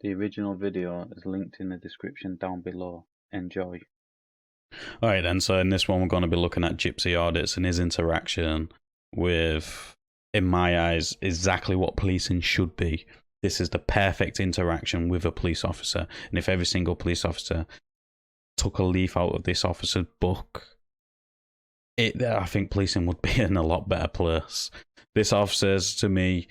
The original video is linked in the description down below. Enjoy. Alright then, so in this one we're going to be looking at Gypsy Audits and his interaction with, in my eyes, exactly what policing should be. This is the perfect interaction with a police officer, and if every single police officer took a leaf out of this officer's book, I think policing would be in a lot better place. This officer's, to me,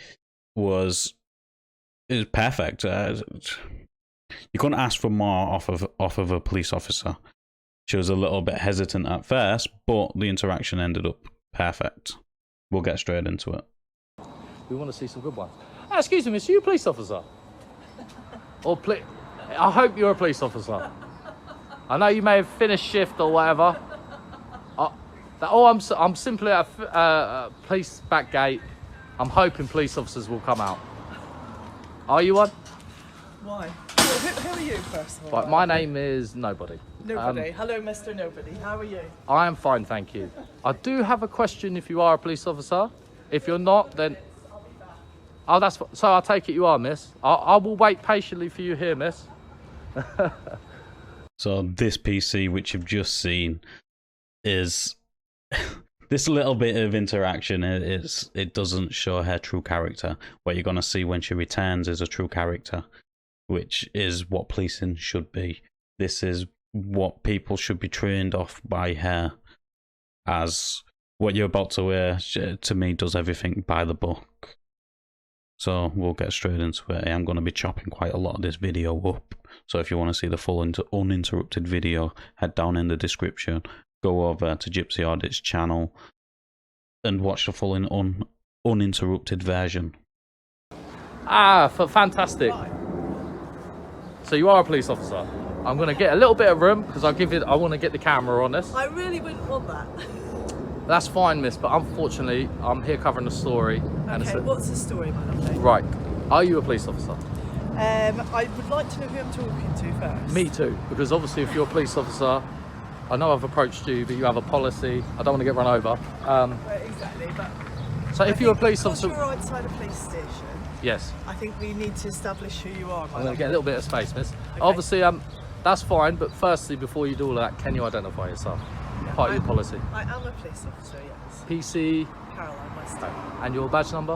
is perfect. You couldn't ask for more off of a police officer. She was a little bit hesitant at first, but the interaction ended up perfect. We'll get straight into it. We want to see some good ones. Excuse me, miss, are you a police officer? I hope you're a police officer. I know you may have finished shift or whatever. I'm simply at a police back gate. I'm hoping police officers will come out. Are you one? Why? Who are you, first of all? Right, my name is Nobody. Nobody. Hello, Mr. Nobody. How are you? I am fine, thank you. I do have a question if you are a police officer. If you're not, then... Oh, so I take it you are, miss. I will wait patiently for you here, miss. So this PC, which you've just seen, is... this little bit of interaction, it doesn't show her true character. What you're going to see when she returns is a true character, which is what policing should be. This is what people should be trained off by her, as what you're about to hear, to me, does everything by the book. So we'll get straight into it. I am going to be chopping quite a lot of this video up. So if you want to see the full uninterrupted video, head down in the description, go over to Gypsy Audit's channel and watch the full uninterrupted version. Fantastic. So you are a police officer. I'm going to get a little bit of room because I want to get the camera on this. I really wouldn't want that. That's fine, miss, but unfortunately, I'm here covering the story. Okay, what's the story, my lovely? Right. Are you a police officer? I would like to know who I'm talking to first. Me too, because obviously if you're a police officer, I know I've approached you, but you have a policy. I don't want to get run over. Exactly, but... So if you're a police officer... Because you're outside a police station, yes. I think we need to establish who you are, I'm going to get a little bit of space, miss. Okay. Obviously, that's fine, but firstly, before you do all of that, can you identify yourself? Part of your policy. I am a police officer, yes. PC? Caroline Weston. And your badge number?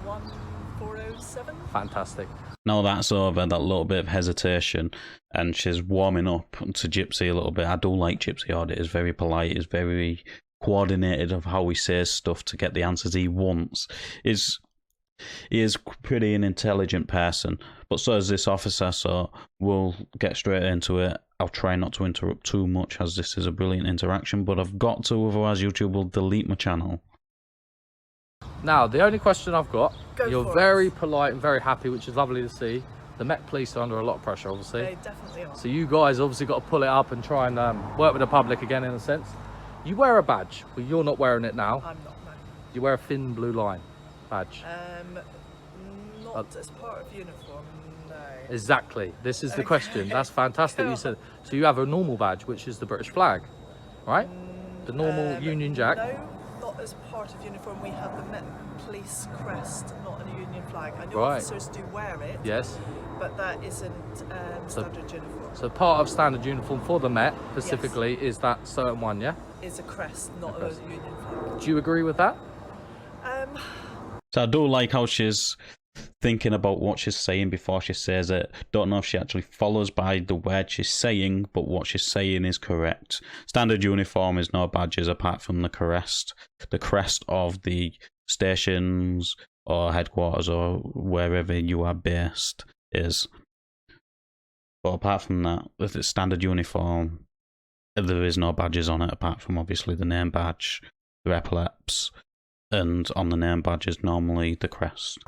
1407. Fantastic. Now that's over, that little bit of hesitation, and she's warming up to Gypsy a little bit. I do like Gypsy Audit. He's very polite, he's very coordinated of how he says stuff to get the answers he wants. He is pretty an intelligent person, but so is this officer, so we'll get straight into it. I'll try not to interrupt too much as this is a brilliant interaction, but I've got to, otherwise YouTube will delete my channel. Now, the only question I've got, you're very it. polite and very happy, which is lovely to see. The Met Police are under a lot of pressure, obviously. They definitely are. So you guys obviously got to pull it up and try and work with the public again, in a sense. You wear a badge, but you're not wearing it now. I'm not, no. You wear a thin blue line badge. Not as part of uniform, no. Exactly. This is the question. That's fantastic. You said so. You have a normal badge, which is the British flag, right? The normal Union Jack. No, not as part of uniform. We have the Met Police crest, not a Union flag. I know Right. officers do wear it. Yes. But that isn't standard uniform. So part of standard uniform for the Met specifically is that certain one, yeah? Is a crest, not a Union flag. Do you agree with that? So I do like how she's thinking about what she's saying before she says it. Don't know if she actually follows by the word she's saying, but what she's saying is correct. Standard uniform is no badges apart from the crest of the stations or headquarters or wherever you are based is. But apart from that, with the standard uniform, there is no badges on it apart from obviously the name badge, the epaulets, and on the name badge is normally the crest.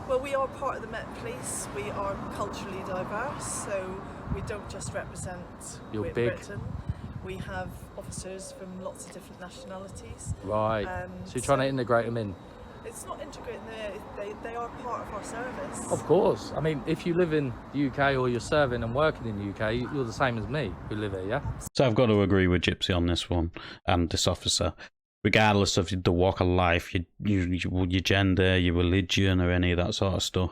Well, we are part of the Met Police. We are culturally diverse, so we don't just represent You're big. Britain. We have officers from lots of different nationalities. Right. So you're trying to integrate them in? It's not integrating, they are part of our service. Of course. I mean, if you live in the UK or you're serving and working in the UK, you're the same as me who live here, yeah? So I've got to agree with Gypsy on this one, and this officer. Regardless of the walk of life, your gender, your religion, or any of that sort of stuff,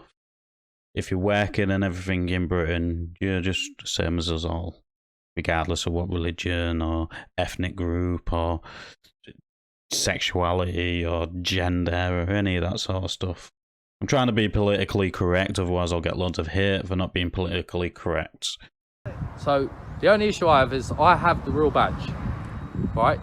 if you're working and everything in Britain, you're just the same as us all, regardless of what religion or ethnic group or sexuality or gender or any of that sort of stuff. I'm trying to be politically correct, otherwise I'll get loads of hate for not being politically correct. So the only issue I have is I have the real badge, right?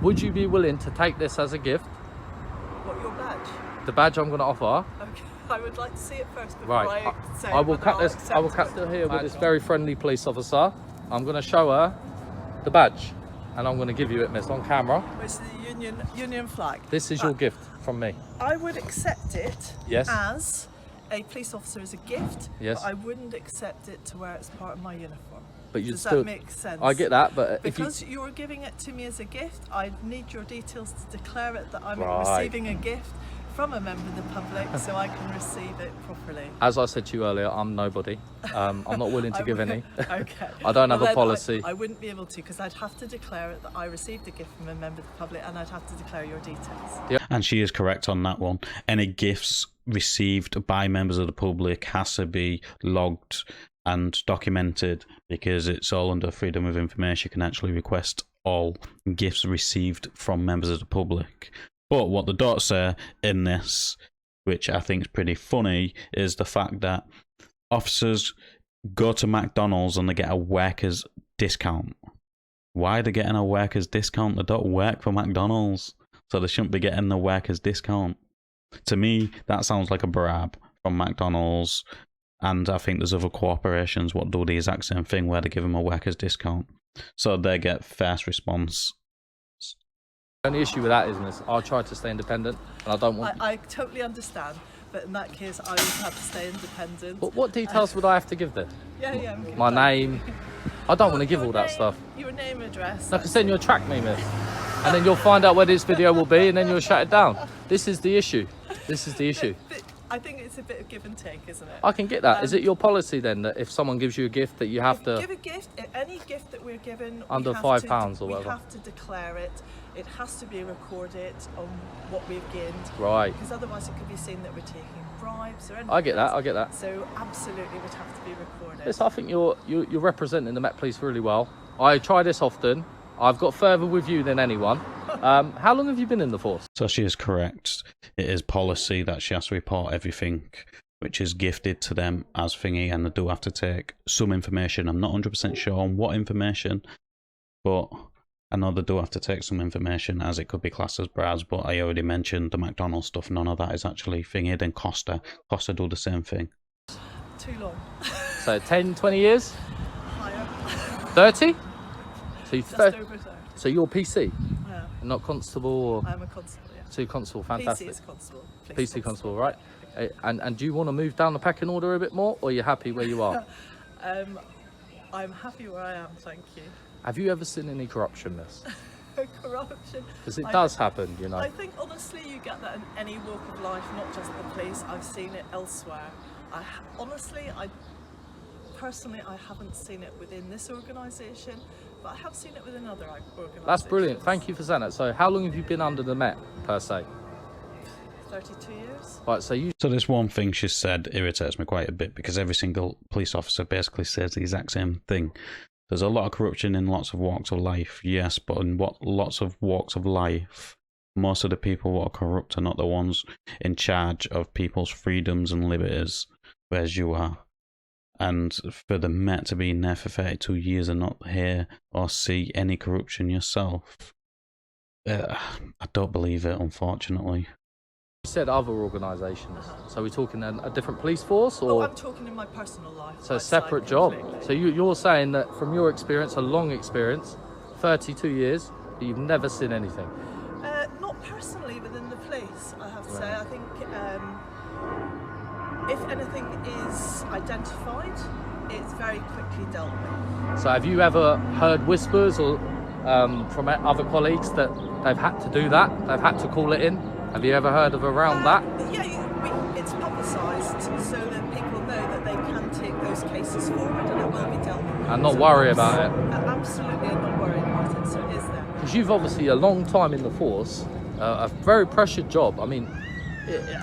Would you be willing to take this as a gift? What, your badge? The badge I'm going to offer. Okay, I would like to see it first before Right. I say I will whether cut I'll this. I will accept cut it. here with this very friendly police officer. I'm going to show her the badge, and I'm going to give you it, miss, on camera. It's the Union flag. This is your gift from me. I would accept it Yes. as a police officer as a gift, Yes. but I wouldn't accept it to wear it as part of my uniform. But you'd Does still. that make sense? I get that, but if you. Because you're giving it to me as a gift, I need your details to declare it that I'm Right. receiving a gift from a member of the public so I can receive it properly. As I said to you earlier, I'm nobody. I'm not willing to I give would- any. Okay. I don't have a then policy. I wouldn't be able to because I'd have to declare it that I received a gift from a member of the public and I'd have to declare your details. And she is correct on that one. Any gifts received by members of the public has to be logged and documented, because it's all under freedom of information. You can actually request all gifts received from members of the public. But what the dots say in this, which I think is pretty funny, is the fact that officers go to McDonald's and they get a workers discount. Why are they getting a workers discount? They don't work for McDonald's, so they shouldn't be getting the workers discount. To me, that sounds like a bribe from McDonald's, and I think there's other corporations what do the exact same thing where they give them a workers discount, so they get first response. The only issue with that is, miss, I try to stay independent, and I don't want. I totally understand, but in that case, I would have to stay independent. What details would I have to give there? Yeah. My name. I don't want to give Your all that name- stuff. Your name, address. I can send you a track me, miss, and then you'll find out where this video will be, and then you'll shut it down. This is the issue. This is the issue. But I think it's a bit of give and take, isn't it? I can get that. Is it your policy then that if someone gives you a gift that you have to? Give a gift. Any gift that we're given Under we have £5 or we whatever. have to declare it. It has to be recorded on what we've gained. Right. Because otherwise, it could be seen that we're taking bribes or anything. I get that. I else. get that. So absolutely, would have to be recorded. Yes, I think you're representing the Met Police really well. I try this often. I've got further with you than anyone. How long have you been in the force? So she is correct. It is policy that she has to report everything which is gifted to them as thingy, and they do have to take some information. I'm not 100% sure on what information, but I know they do have to take some information, as it could be classed as bribes. But I already mentioned the McDonald's stuff. None of that is actually thingy. Then Costa do the same thing. Too long. So 10, 20 years? Higher. 30? So, Just over 30. so you're PC, Yeah. not constable or I'm a constable. Yeah. so constable. Fantastic. PC is constable. Police PC constable, right? And do you want to move down the pecking order a bit more, or are you happy where you are? I'm happy where I am, thank you. Have you ever seen any corruption, miss? Corruption. Because it does happen, you know. I think honestly you get that in any walk of life, not just the police. I've seen it elsewhere. Personally, I haven't seen it within this organisation, but I have seen it within other organisations. That's brilliant. Thank you for saying that. So how long have you been under the Met, per se? 32 years. Right, so you... So this one thing she said irritates me quite a bit, because every single police officer basically says the exact same thing. There's a lot of corruption in lots of walks of life, yes, but in lots of walks of life, most of the people who are corrupt are not the ones in charge of people's freedoms and liberties, whereas you are. And for the Met to be in there for 32 years and not hear or see any corruption yourself, I don't believe it, unfortunately. You said other organisations. So we're talking a different police force, or... Oh, I'm talking in my personal life. So a outside separate job. completely. So you're saying that from your experience, a long experience, 32 years, that you've never seen anything. Not personally within the police, I have to say. I think if anything is identified, it's very quickly dealt with. So have you ever heard whispers or from other colleagues that they've had to do that? They've had to call it in? Have you ever heard of around that? Yeah, it's publicised so that people know that they can take those cases forward and it will be dealt with. And not worry about it? Absolutely, and not worry about it. So it is there. Because you've obviously a long time in the force, a very pressured job. I mean,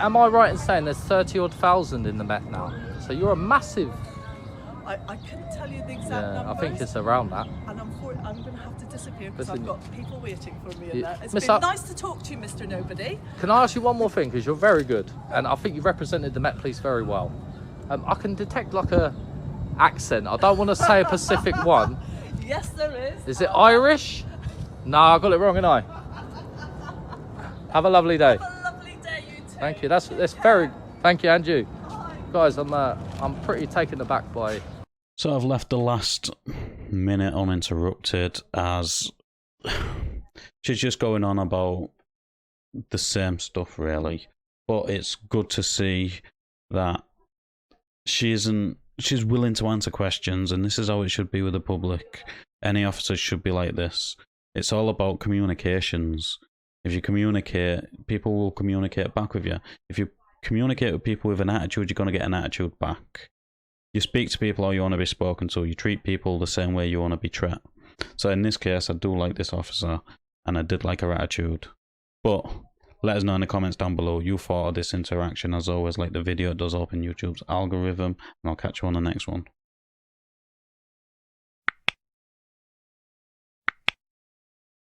am I right in saying there's 30 odd thousand in the Met now? So you're a massive. I couldn't tell you the exact Yeah, numbers. I think it's around that. And I'm going to have to disappear because Listen, I've got people waiting for me in Yeah, there. It's Miss been Up- nice to talk to you, Mr. Nobody. Can I ask you one more thing? Because you're very good, and I think you represented the Met Police very well. I can detect like a accent. I don't want to say a specific one. Yes, there is. Is it Irish? No, I got it wrong, didn't I? Have a lovely day. Have a lovely day, you too. Thank you. That's very. Thank you, and you. Guys, I'm pretty taken aback by. So I've left the last minute uninterrupted as she's just going on about the same stuff really. But it's good to see that she's willing to answer questions, and this is how it should be with the public. Any officers should be like this. It's all about communications. If you communicate, people will communicate back with you. If you communicate with people with an attitude, you're going to get an attitude back. You speak to people how you want to be spoken to. You treat people the same way you want to be treated. So in this case, I do like this officer, and I did like her attitude. But let us know in the comments down below you thought of this interaction. As always, like the video, it does open YouTube's algorithm, and I'll catch you on the next one.